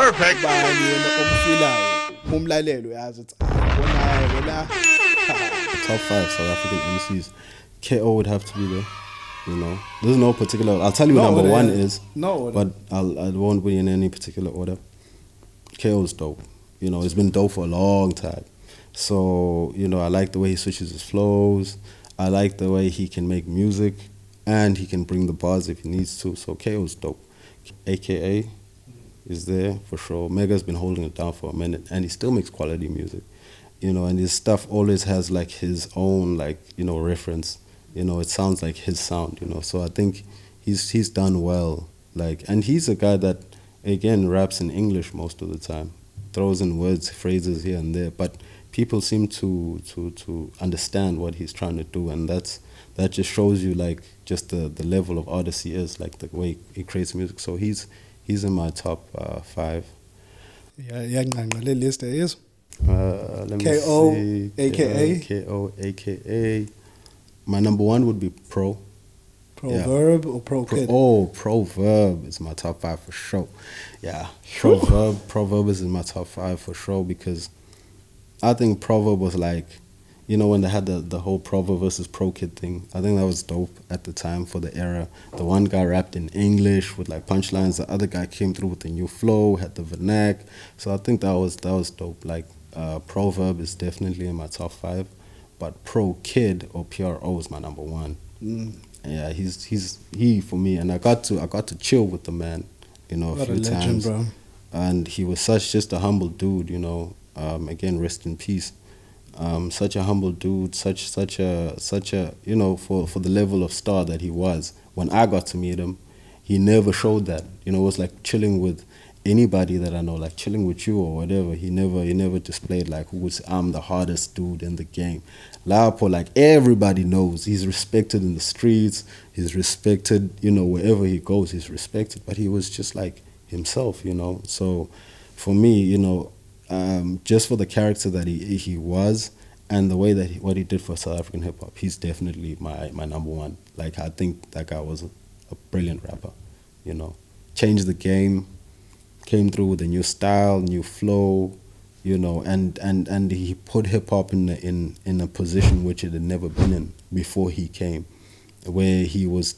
Perfect. bani wena omfilayo umlalelo yazi ukuthi bona wena Top 5 South African MCs. KO would have to be there. You know, there's no particular. I'll tell you what number one is. But I won't be in any particular order. KO is dope. You know, it's been dope for a long time. So, you know, I like the way he switches his flows. I like the way he can make music, and he can bring the bars if he needs to. So KO is dope. AKA is there for sure. Mega's been holding it down for a minute, and he still makes quality music. You know, and his stuff always has like his own, like, you know, reference. You know, it sounds like his sound, you know. So I think he's done well. Like, and he's a guy that, again, raps in English most of the time. Throws in words, phrases here and there. But people seem to understand what he's trying to do. And that just shows you, like, just the level of artist he is, like the way he creates music. So he's in my top 5. Yeah, the list is let me KO, see. AKA. KO, AKA. My number 1 would be Pro. Proverb or PROkid? Proverb is my top 5 for sure. Yeah, Proverb is in my top 5 for sure, because I think Proverb was like, you know, when they had the whole Proverb versus PROkid thing, I think that was dope at the time for the era. The one guy rapped in English with like punchlines, the other guy came through with a new flow, had the vernac. So I think that was dope. Like Proverb is definitely in my top 5. But PROkid or PRO is my number 1. Yeah, he for me, and I got to chill with the man, you know, a few times. Bro. And he was just a humble dude, you know. Again, rest in peace. Such a humble dude, such a you know, for the level of star that he was. When I got to meet him, he never showed that. You know, it was like chilling with anybody that I know, like chilling with you or whatever. He never displayed like I'm the hardest dude in the game. Lapo, like everybody knows, he's respected in the streets, he's respected, you know, wherever he goes, he's respected. But he was just like himself, you know. So for me, you know, just for the character that he was and the way that what he did for South African hip hop, he's definitely my number 1. Like, I think that guy was a brilliant rapper, you know. Changed the game, came through with a new style, new flow, you know, and he put hip hop in a position which it had never been in before he came, where he was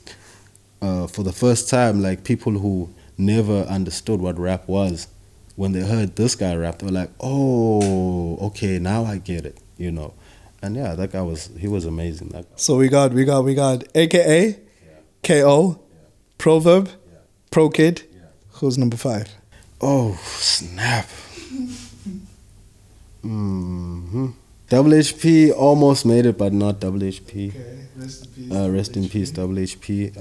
for the first time, like, people who never understood what rap was, when they heard this guy rap, they were like, oh, okay, now I get it, you know. And yeah, that guy was amazing. So we got AKA, yeah. KO, yeah. Proverb, yeah. PROkid. Yeah. Who's number 5? Oh, snap. Double HP almost made it, but not Double HP. Okay, rest in peace. Rest in peace, Double HP.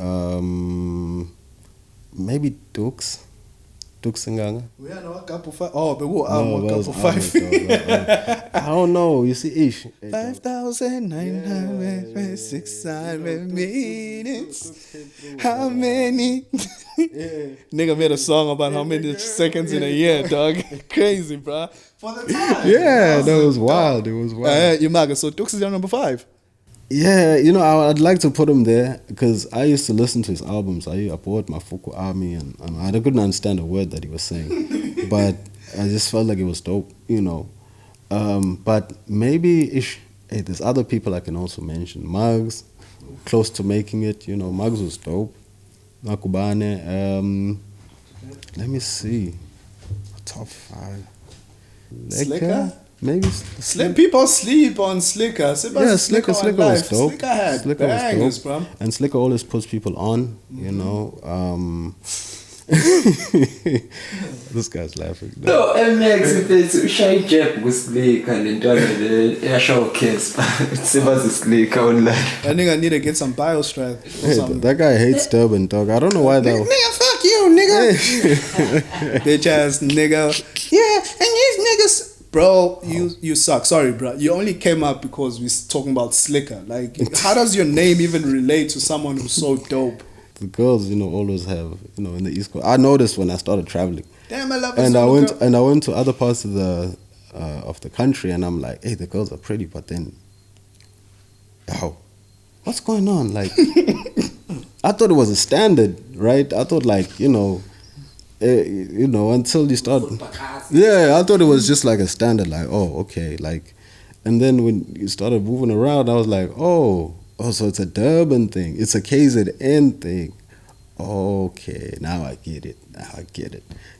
Maybe Dukes Nganga. Yeah, no, a couple 5. Oh, but what? No, a couple 5. I don't know. You see, 5,906 minutes. How many? Nigga made a song about how many seconds in a year, dog. Crazy, bro. For the time. Yeah, that was wild. It was wild. You maga. So Dux is your number 5. Yeah, you know, I'd like to put him there because I used to listen to his albums. I bought my Fuku Army, and I couldn't understand a word that he was saying, but I just felt like it was dope, you know. But maybe hey, there's other people I can also mention. Muggs, close to making it, you know. Muggs was dope. Makubane. Let me see. Top 5. Slicker? Maybe people sleep on Slicker. Yeah, Slicker was dope. Slicker had bangers, bro. And Slicker always puts people on, you know. This guy's laughing. So MX ushaye Jeff kuSlicker lentwana le showcase. Sibazi Slicker online. I think I need to get some bio strap. Hey, that guy hates Durban, dog. I don't know why that. Nigga, fuck you, nigga. Bitch ass nigga. Yeah, and these niggas. Bro, you suck. Sorry, bro. You only came up because we're talking about Slicker. Like, how does your name even relate to someone who's so dope? The girls, you know, always have, you know, in the East Coast. I noticed when I started traveling. Damn, I love and I went to other parts of the country, and I'm like, hey, the girls are pretty, but then, what's going on? Like, I thought it was a standard, right? I thought, like, you know, you know, until you start. Yeah, I thought it was just like a standard, like, oh, okay, like, and then when you started moving around, I was like, oh, so it's a Durban thing, it's a KZN thing. Okay, now I get it.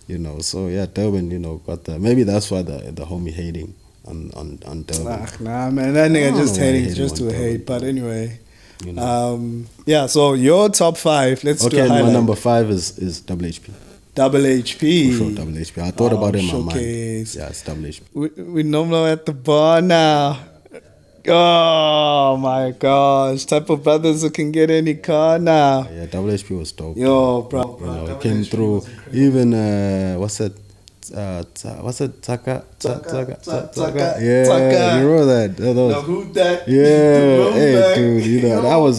You know, so yeah, Durban, you know, got the, maybe that's why the homie hating on Durban. Nah, man, that nigga just hating just to hate. But anyway, you know. Yeah. So your top 5. Let's do a highlight. My number 5 is Double HP. Double HP. For sure, Double HP. I thought about it in my mind. Yeah, it's Double HP. We normally at the bar now. Oh my gosh, type of brothers who can get any car now. Yeah, Double HP was dope. Yo, bro. You know, it came through. Even what's it? Taka. Yeah, Taka. you remember that? Now who that? Yeah, hey, dude, you know, I was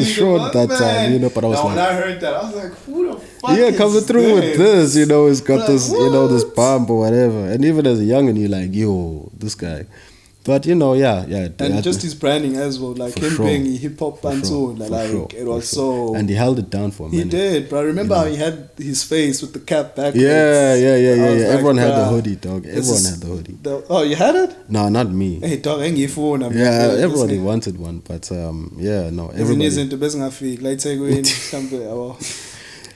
short that time, you know, but I was now, like, when I heard that, I was like, who the fuck yeah, is coming through with this, you know, it's got like, this, you know, this what? bump or whatever. And even as a youngin', you're like, yo, this guy. But you know, yeah. And just his branding as well, like him being a hip hop bantu, it was so. And he held it down for a minute. He did, but I remember how he had his face with the cap backwards. Yeah. Like, everyone had the hoodie, dog. Everyone had the hoodie. Oh, you had it? No, not me. Hey, dog, ain't you phone? Yeah, everybody wanted one, but yeah, no, everybody.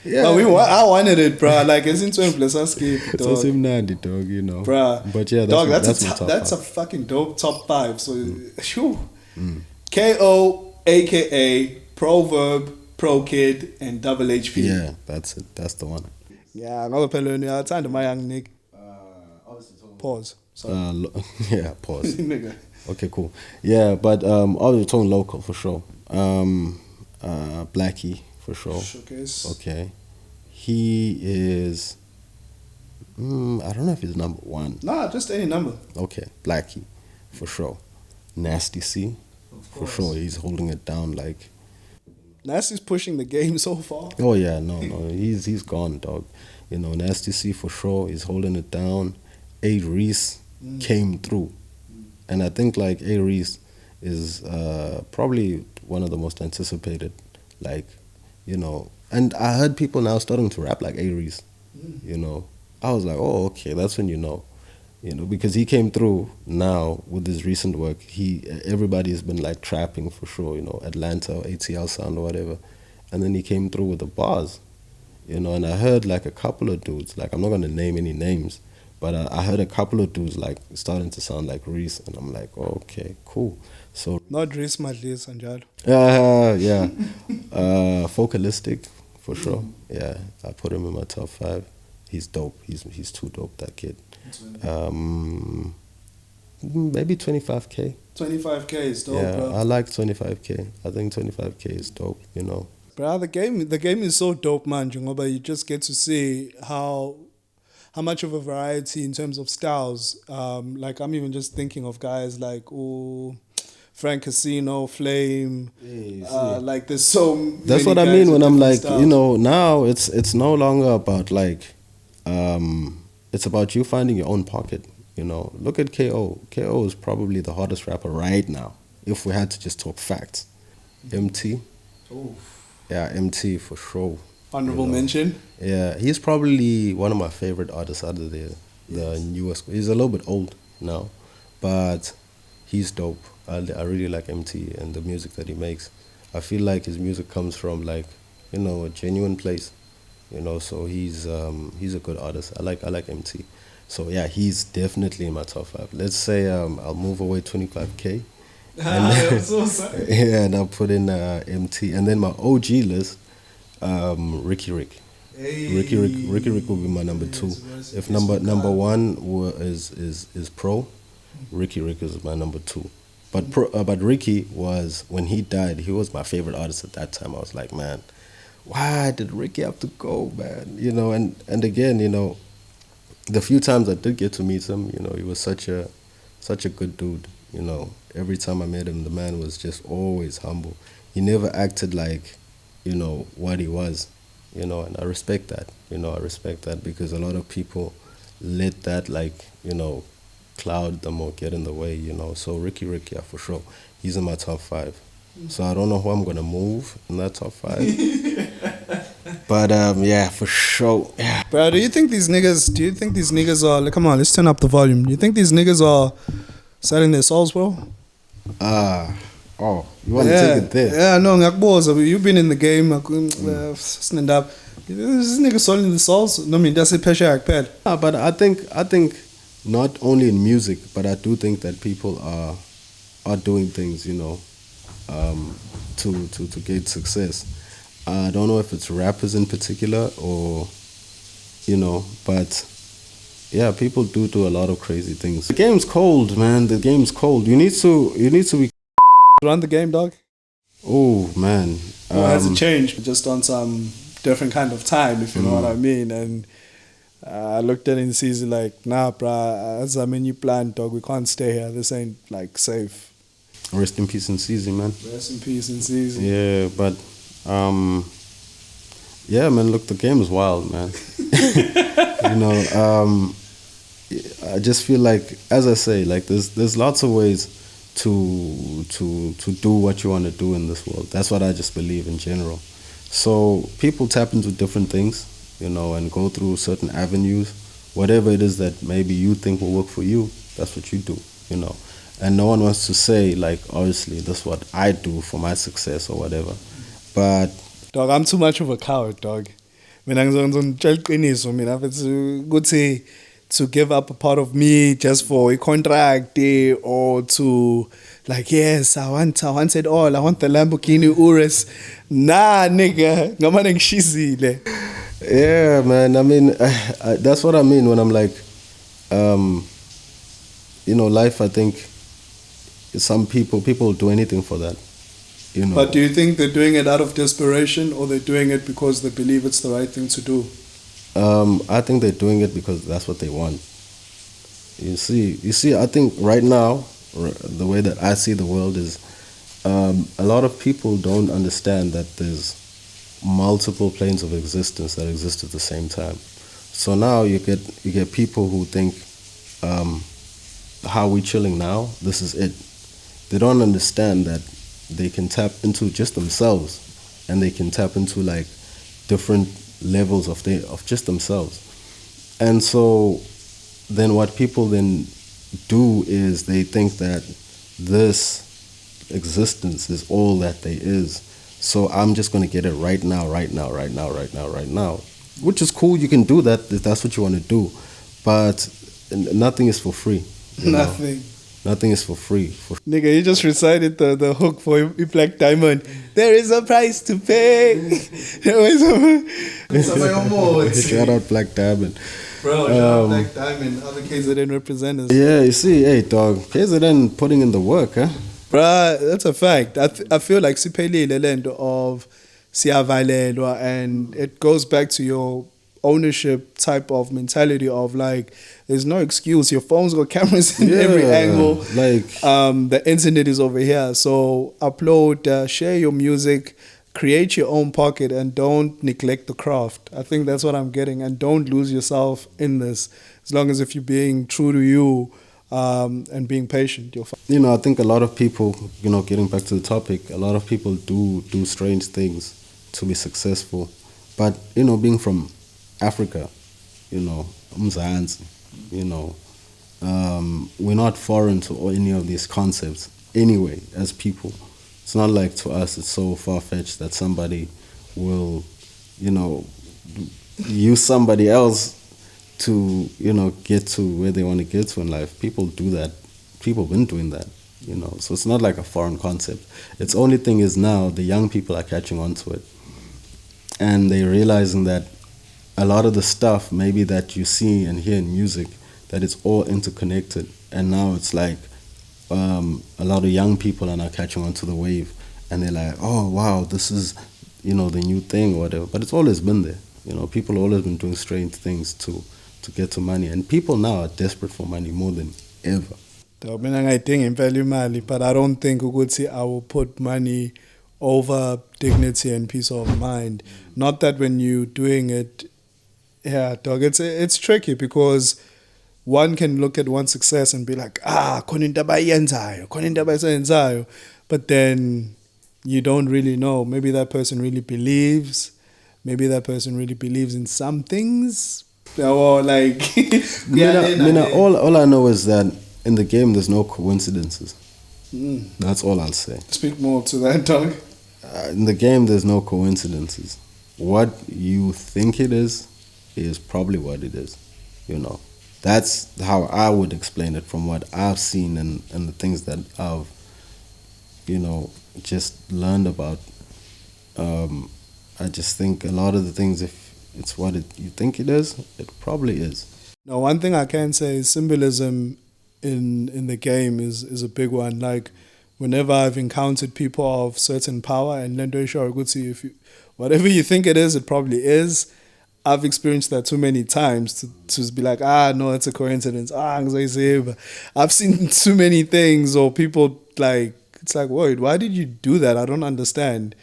Yeah, I wanted it, bro. Like it's into plus skip, dog. It's also Nandi, dog, you know. Bruh. But yeah, dog, that's a fucking dope top 5. So, shoo. KO, aka Proverb, PROkid, and Double HP. Yeah, that's it. That's the one. Yeah, I'm going to my young nigga. Pause. Sorry. Yeah, pause. Nigga. Okay, cool. Yeah, but obviously talking local for sure. Blackie. For sure. Showcase. Okay. He is. I don't know if he's number 1. Nah, just any number. Okay, Blackie, for sure. Nasty C, for sure. He's holding it down like. Nasty's pushing the game so far. Oh yeah, no, he's gone, dog. You know, Nasty C for sure. He's holding it down. A Reese came through, and I think like A Reese is probably one of the most anticipated, like. You know, and I heard people now starting to rap like Aries. You know, I was like, oh, okay, that's when you know, because he came through now with his recent work. Everybody's been like trapping for sure, you know, Atlanta or ATL sound or whatever, and then he came through with the bars, you know, and I heard like a couple of dudes, like I'm not gonna name any names, but I heard a couple of dudes like starting to sound like Reese, and I'm like, oh, okay, cool. So not Reese Madlis Anjalo. Yeah. Focalistic for sure. Yeah, I put him in my top 5. He's dope. He's too dope, that kid. Maybe 25K. 25K is dope, yeah, bro. I like 25K. I think 25K is dope, you know. Bro, the game is so dope, man, but you just get to see how much of a variety in terms of styles. Like I'm even just thinking of guys like Frank Casino, Flame, like there's so many. That's what I mean when I'm like, styles. You know, now it's no longer about like, it's about you finding your own pocket. You know, look at KO. KO is probably the hottest rapper right now. If we had to just talk facts, MT. Oof. Yeah, MT for sure. Honorable mention. Yeah, he's probably one of my favorite artists out of the newest. He's a little bit old now, but he's dope. I really like MT and the music that he makes. I feel like his music comes from like, you know, a genuine place, you know. So he's a good artist. I like MT. So yeah, he's definitely in my top 5. Let's say I'll move away 25K. And so sorry. Yeah, and I'll put in MT, and then my OG list, Riky Rick. Hey. Riky Rick will be my number 2. If number 1 is Pro, Riky Rick is my number 2. But Ricky was, when he died, he was my favorite artist at that time. I was like, man, why did Ricky have to go, man? You know, and again, you know, the few times I did get to meet him, you know, he was such a good dude. You know, every time I met him, the man was just always humble. He never acted like, you know, what he was, you know, and I respect that. You know, I respect that because a lot of people let that, like, you know, cloud them or get in the way, you know. So Riky Rick, yeah, for sure. He's in my top 5. So I don't know who I'm going to move in that top 5. But, yeah, for sure. Yeah. Bro, do you think these niggas are, like, come on, let's turn up the volume. Do you think these niggas are selling their souls, bro? You want to take it there? Yeah, no, Ngcobo, you've been in the game. Stand up. This nigga selling the souls. No, I mean, that's a pressure. But I think not only in music, but I do think that people are doing things, you know, to get success. I don't know if it's rappers in particular or, you know, but yeah, people do a lot of crazy things. The game's cold, man. The game's cold. You need to be Run the game, dog. Oh man. Or has it changed? Just on some different kind of time, if you know what I mean. And I looked at it in season like, nah, bruh, as I mean, you plan, dog. We can't stay here. This ain't like safe. Rest in peace in season, man. Rest in peace in season. Yeah, but yeah, man. Look, the game is wild, man. You know, I just feel like, as I say, like there's lots of ways to do what you want to do in this world. That's what I just believe in general. So people tap into different things, you know, and go through certain avenues. Whatever it is that maybe you think will work for you, that's what you do, you know. And no one wants to say, like, obviously, this is what I do for my success or whatever. But dog, I'm too much of a coward, dog. Mina ngizongitshela iqiniso mina ukuthi to give up a part of me just for a contract or to, like, yes, I want it all. I want the Lamborghini Urus. Nah, nigga. Ngamane ngishizile. yeah, man. I mean, that's what I mean when I'm like, you know, life, I think some people do anything for that. You know. But do you think they're doing it out of desperation or they're doing it because they believe it's the right thing to do? I think they're doing it because that's what they want. You see, I think right now, the way that I see the world is, a lot of people don't understand that there's multiple planes of existence that exist at the same time. So now you get people who think, how we chilling now, this is it. They don't understand that they can tap into just themselves, and they can tap into like different levels of just themselves. And so then what people then do is they think that this existence is all that there is. So I'm just going to get it right now, which is cool. You can do that if that's what you want to do, but nothing is for free. Nothing is for free. Nigga, you just recited the hook for Black Diamond. There is a price to pay. Shout out Black Diamond. Bro, shout out Black Diamond, other KZN representatives. Yeah, you see, hey dog, KZN putting in the work, huh? Bruh, that's a fact. I feel like siphelile lento of siyavalelwa, and it goes back to your ownership type of mentality of like, there's no excuse. Your phone's got cameras in every angle. Like the internet is over here. So upload, share your music, create your own pocket, and don't neglect the craft. I think that's what I'm getting. And don't lose yourself in this. As long as if you're being true to you and being patient, you're fine. You know, I think a lot of people, you know, getting back to the topic, a lot of people do strange things to be successful. But, you know, being from Africa, you know, Mzansi, you know, we're not foreign to any of these concepts anyway as people. It's not like to us it's so far-fetched that somebody will, you know, use somebody else to, you know, get to where they want to get to in life. People do that. People have been doing that, you know. So it's not like a foreign concept. Its only thing is now the young people are catching on to it. And they're realizing that a lot of the stuff maybe that you see and hear in music, that it's all interconnected. And now it's like a lot of young people are now catching on to the wave. And they're like, oh, wow, this is, you know, the new thing or whatever. But it's always been there. You know, people have always been doing strange things to get to money. And people now are desperate for money more than ever. But I don't think I will put money over dignity and peace of mind. Not that when you're doing it, yeah, dog, it's tricky because one can look at one's success and be like, khona into abayenzayo. But then you don't really know. Maybe that person really believes maybe that person really believes in some things, or like all I know is that in the game there's no coincidences. Mm. That's all I'll say. Speak more to that, dog. In the game there's no coincidences. What you think it is probably what it is. You know, that's how I would explain it from what I've seen and the things that I've, you know, just learned about. I just think a lot of the things, if it's what you think it is, it probably is. Now, one thing I can say is symbolism in the game is a big one. Like, whenever I've encountered people of certain power, and Lendo Sharaguti, if you, whatever you think it is, it probably is. I've experienced that too many times to be like, no, it's a coincidence. I've seen too many things, or people like, it's like, wait, why did you do that? I don't understand.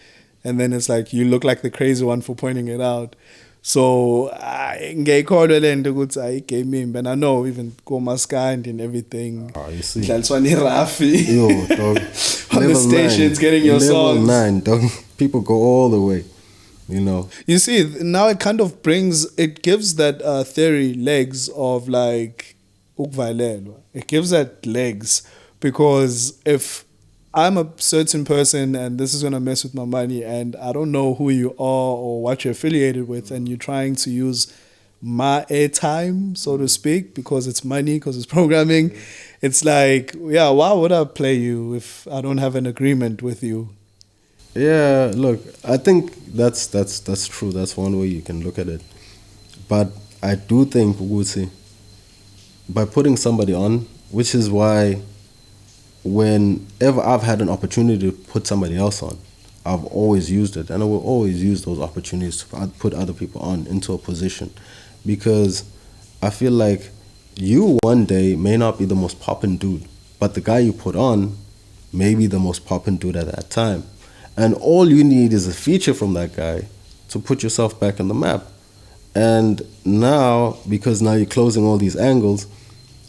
And then it's like, you look like the crazy one for pointing it out. So, I came in, but I know even Gomaskand and everything. Oh, you see. That's when Rafi. Yo, dog. On the stations, getting your level songs. 9, dog. People go all the way, you know. You see, now it kind of it gives that theory legs of like, it gives that legs, because if I'm a certain person and this is going to mess with my money and I don't know who you are or what you're affiliated with, and you're trying to use my airtime, so to speak, because it's money, because it's programming, it's like, yeah, why would I play you if I don't have an agreement with you? Yeah, look, I think that's true. That's one way you can look at it. But I do think, Uguti, by putting somebody on, which is why whenever I've had an opportunity to put somebody else on, I've always used it, and I will always use those opportunities to put other people on into a position, because I feel like you one day may not be the most poppin' dude, but the guy you put on may be the most poppin' dude at that time, and all you need is a feature from that guy to put yourself back on the map. And now, because now you're closing all these angles,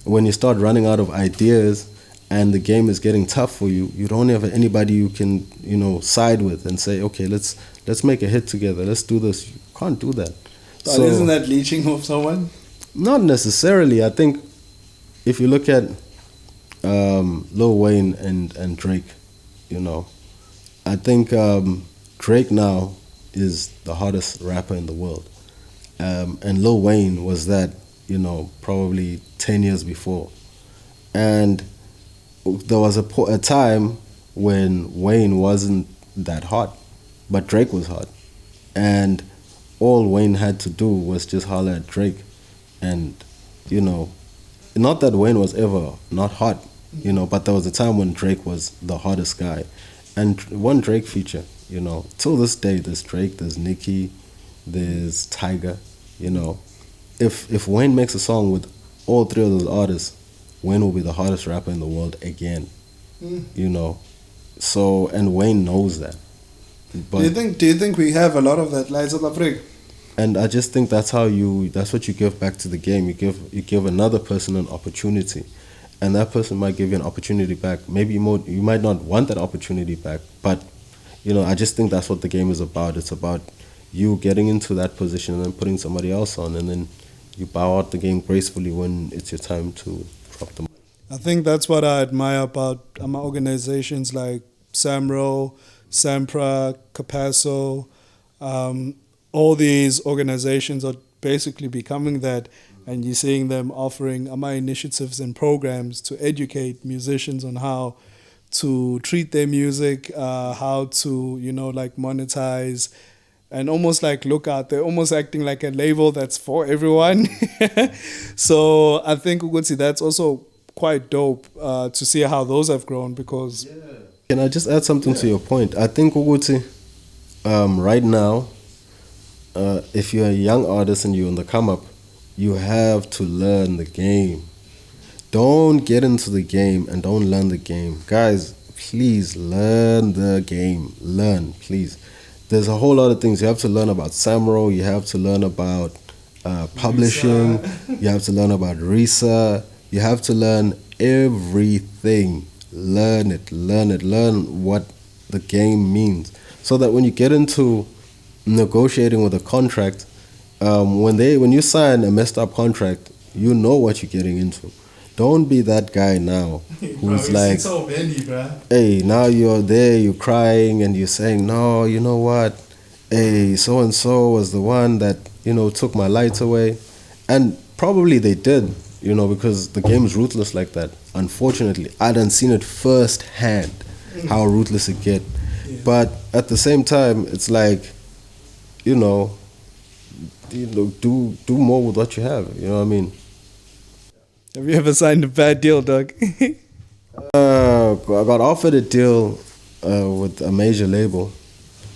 when you start running out of ideas and the game is getting tough for you, you don't have anybody you can, you know, side with and say, okay, let's make a hit together. Let's do this. You can't do that. But so, isn't that leeching off someone? Not necessarily. I think if you look at Lil Wayne and Drake, you know, I think Drake now is the hottest rapper in the world. And Lil Wayne was that, you know, probably 10 years before. And there was a time when Wayne wasn't that hot, but Drake was hot. And all Wayne had to do was just holler at Drake. And, you know, not that Wayne was ever not hot, you know, but there was a time when Drake was the hottest guy. And one Drake feature, you know, till this day, there's Drake, there's Nicki, there's Tyga, you know. If Wayne makes a song with all three of those artists, Wayne will be the hottest rapper in the world again, you know. So, and Wayne knows that. But do you think we have a lot of that, like South Africa? And I just think that's what you give back to the game. You give another person an opportunity, and that person might give you an opportunity back. Maybe you might not want that opportunity back, but, you know, I just think that's what the game is about. It's about you getting into that position and then putting somebody else on, and then you bow out the game gracefully when it's your time to drop them. I think that's what I admire about organizations like SAMRO, SAMPRA, Capasso. All these organizations are basically becoming that, and you're seeing them offering initiatives and programs to educate musicians on how to treat their music, how to, you know, like monetize, and almost like look out. They're almost acting like a label that's for everyone. So I think, Uguti, that's also quite dope to see how those have grown, because... Yeah. Can I just add something to your point? I think, Uguti, right now, if you're a young artist and you're on the come up, you have to learn the game. Don't get into the game and don't learn the game. Guys, please learn the game. Learn, please. There's a whole lot of things. You have to learn about SAMRO. You have to learn about publishing. You have to learn about RISA. You have to learn everything. Learn it. Learn what the game means. So that when you get into negotiating with a contract, when you sign a messed up contract, you know what you're getting into. Don't be that guy now who's like, so bendy, bro. hey, now you're there, you're crying, and you're saying, no, you know what? Hey, so and so was the one that took my lights away, and probably they did, because the game's ruthless like that. Unfortunately, I done seen it firsthand how ruthless it get. Yeah. But at the same time, it's like, do more with what you have. You know what I mean? Have you ever signed a bad deal, dog? I got offered a deal with a major label.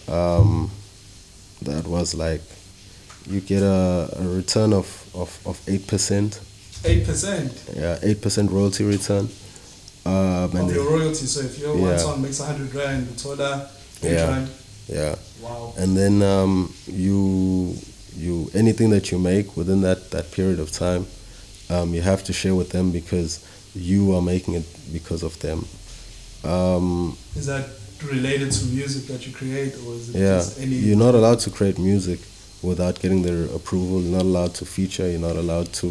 That was like, you get a return of 8%. 8%? Yeah, 8% royalty return. Of your royalty. So if your one song makes 100 rand, it's all that 8 rand. Yeah. Wow. And then you anything that you make within that period of time, you have to share with them because you are making it because of them. Is that related to music that you create, or is it just any? You're not allowed to create music without getting their approval. You're not allowed to feature. You're not allowed to.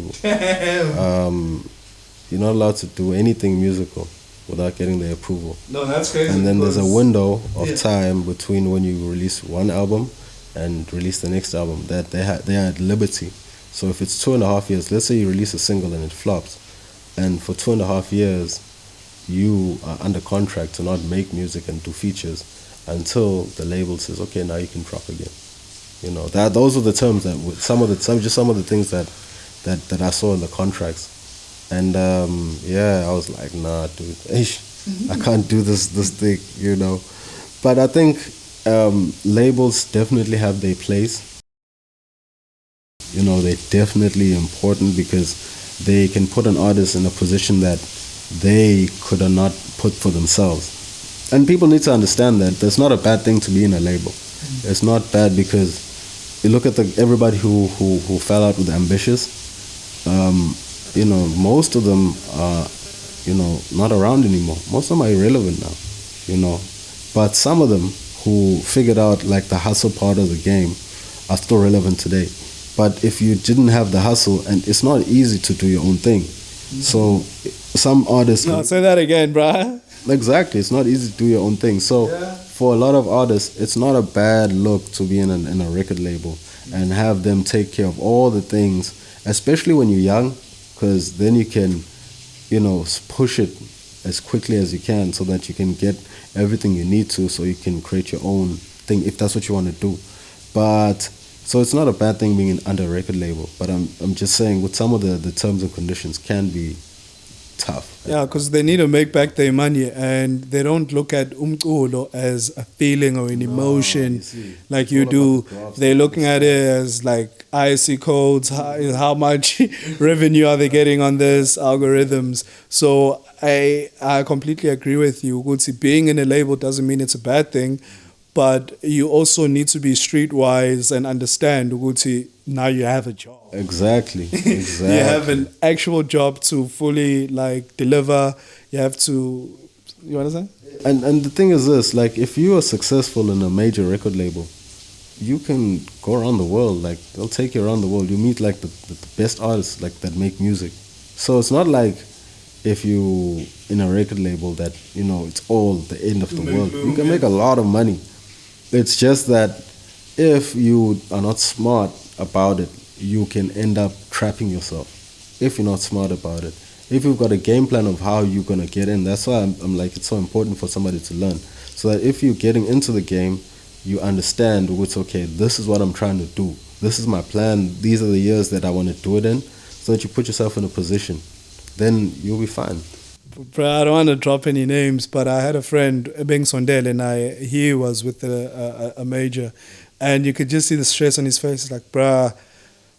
You're not allowed to do anything musical without getting their approval. No, that's crazy. And then there's a window of time between when you release one album and release the next album that they are at liberty. So if it's 2.5 years, let's say you release a single and it flops, and for 2.5 years you are under contract to not make music and do features until the label says, okay, now you can drop again. Those are the terms that some of the things that I saw in the contracts. And I was like, nah, dude, I can't do this thing, But I think labels definitely have their place. They're definitely important because they can put an artist in a position that they could not put for themselves. And people need to understand that that's not a bad thing to be in a label. It's not bad because you look at everybody who fell out with Ambitious. Most of them are, not around anymore. Most of them are irrelevant now, But some of them who figured out like the hustle part of the game are still relevant today. But if you didn't have the hustle, and it's not easy to do your own thing. So some artists... No, say that again, bruh. Exactly, it's not easy to do your own thing. So for a lot of artists, it's not a bad look to be in a record label and have them take care of all the things, especially when you're young, because then you can, push it as quickly as you can so that you can get everything you need to so you can create your own thing if that's what you want to do. But so it's not a bad thing being under a record label, but I'm just saying with some of the terms and conditions can be tough. Yeah, because they need to make back their money, and they don't look at Ngcobo as a feeling or an emotion like you do. They're looking at it as like IC codes, how much revenue are they getting on this, algorithms. So I completely agree with you. Being in a label doesn't mean it's a bad thing, but you also need to be streetwise and understand now you have a job. Exactly. You have an actual job to fully deliver. You have to, you understand? And the thing is this, like if you are successful in a major record label, you can go around the world. Like they'll take you around the world. You meet like the best artists that make music. So it's not like if you in a record label that it's all the end of the world. You can make a lot of money. It's just that if you are not smart about it, you can end up trapping yourself. If you're not smart about it, if you've got a game plan of how you're gonna get in, that's why I'm like it's so important for somebody to learn, so that if you're getting into the game, you understand what's okay. This is what I'm trying to do. This is my plan. These are the years that I want to do it in, so that you put yourself in a position. Then you'll be fine. Bro, I don't want to drop any names, but I had a friend, Sondele, and he was with a major, and you could just see the stress on his face. It's like, bruh,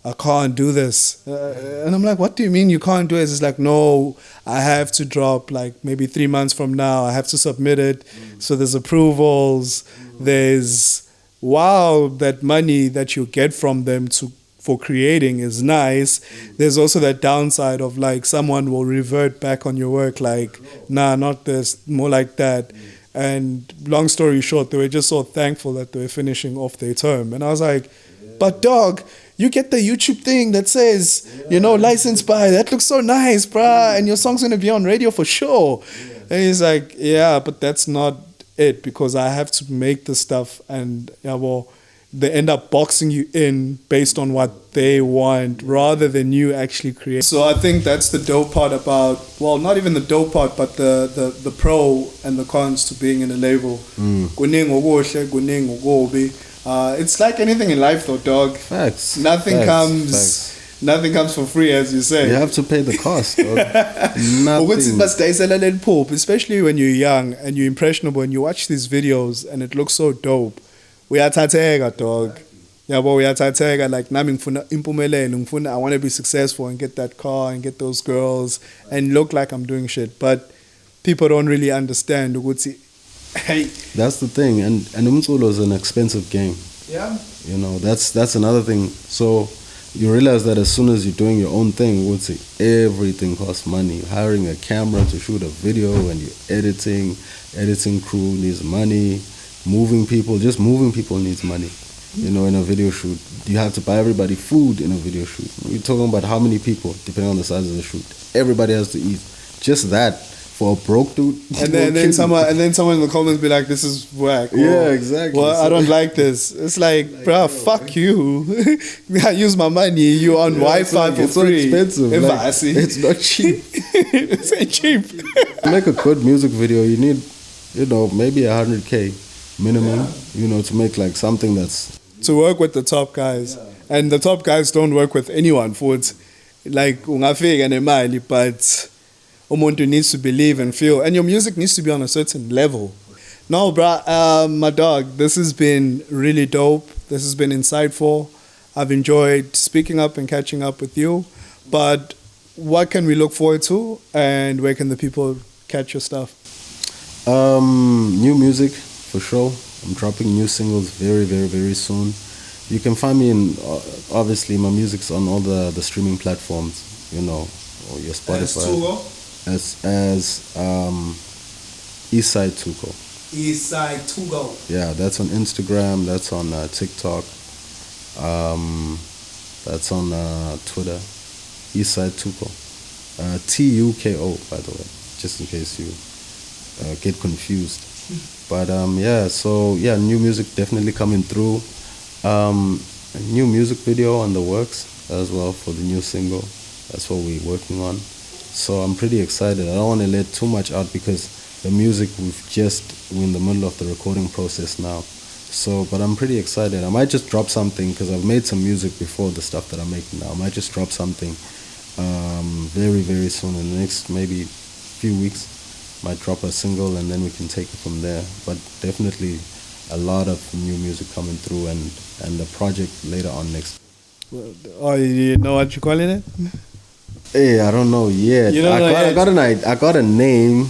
I can't do this. And I'm like, what do you mean you can't do it? It's like, no, I have to drop maybe 3 months from now. I have to submit it. So there's approvals. There's, that money that you get from them for creating is nice. There's also that downside of someone will revert back on your work nah, not this, more like that. And long story short, they were just so thankful that they were finishing off their term. And I was like, but dog, you get the YouTube thing that says, licensed by, that looks so nice, bruh, and your song's gonna be on radio for sure. And he's like, yeah, but that's not it, because I have to make the stuff, and they end up boxing you in based on what they want rather than you actually create. So I think that's the dope part about, well, not even the dope part, but the pro and the cons to being in a label. Kuningi okuhle, kuningi okubi. It's like anything in life though, dog. Facts. Nothing comes for free, as you say. You have to pay the cost, dog. Nothing. Especially when you're young and you're impressionable and you watch these videos and it looks so dope. Uyathatheka, dog. Uyathatheka, like nami ngifuna impumelelo, I want to be successful and get that car and get those girls and look like I'm doing shit. But people don't really understand ukuthi, hey. That's the thing, and umculo is an expensive game. Yeah. That's another thing. So you realize that as soon as you're doing your own thing, everything costs money. You're hiring a camera to shoot a video, and you're editing crew needs money. Moving people needs money. In a video shoot, you have to buy everybody food in a video shoot. We're talking about how many people, depending on the size of the shoot. Everybody has to eat. Just that for a broke dude. And then someone in the comments be like, "This is whack." Yeah, exactly. Well, I don't like this. It's like, bruh, fuck you. I use my money. You on Wi-Fi for it's free. So expensive. It's not cheap. It's ain't cheap. To make a good music video, you need, maybe 100K minimum. To make like something that's to work with the top guys, and the top guys don't work with anyone. For it, like ungafika nemali, but umuntu needs to believe and feel, and your music needs to be on a certain level. No, bruh, my dog, this has been really dope. This has been insightful. I've enjoyed speaking up and catching up with you. But what can we look forward to, and where can the people catch your stuff? New music, for sure. I'm dropping new singles very, very, very soon. You can find me in, obviously, my music's on all the streaming platforms, or your Spotify. As Eastside Tuko. Eastside Tuko. Yeah, that's on Instagram, that's on TikTok, that's on Twitter. Eastside Tuko. Tuko, by the way, just in case you get confused. But new music definitely coming through. A new music video on the works as well for the new single. That's what we're working on. So I'm pretty excited. I don't want to let too much out because the music we're in the middle of the recording process now. So, but I'm pretty excited. I might just drop something because I've made some music before the stuff that I'm making now. I might just drop something very, very soon in the next maybe few weeks. Might drop a single and then we can take it from there. But definitely a lot of new music coming through and the project later on next. Oh, you know what you're calling it? Hey, I don't know yet. I got a name,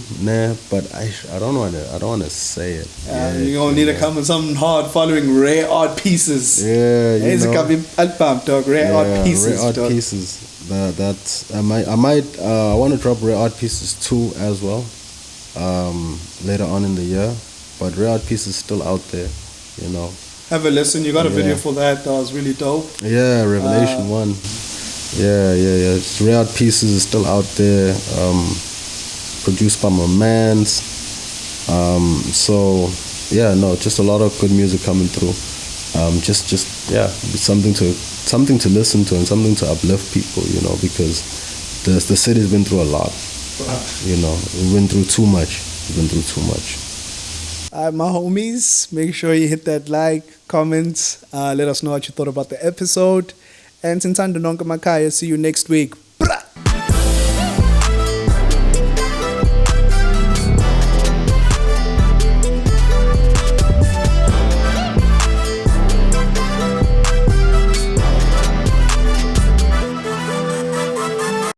but I don't wanna say it. You're gonna need to come with something hard following rare art pieces. Yeah, it's a album, dog. Rare art pieces. Rare art pieces. I want to drop Rare Art Pieces 2 as well. Later on in the year, but Rare Art Pieces is still out there, Have a listen. You got a video for that was really dope. Yeah, Revelation 1. Yeah. Rare Art Pieces is still out there. Produced by my mans. Just a lot of good music coming through. Something to listen to and something to uplift people, because the city's been through a lot. We've been through too much. My homies, make sure you hit that like, comment, let us know what you thought about the episode. And Sintando Nonka Makaya, see you next week.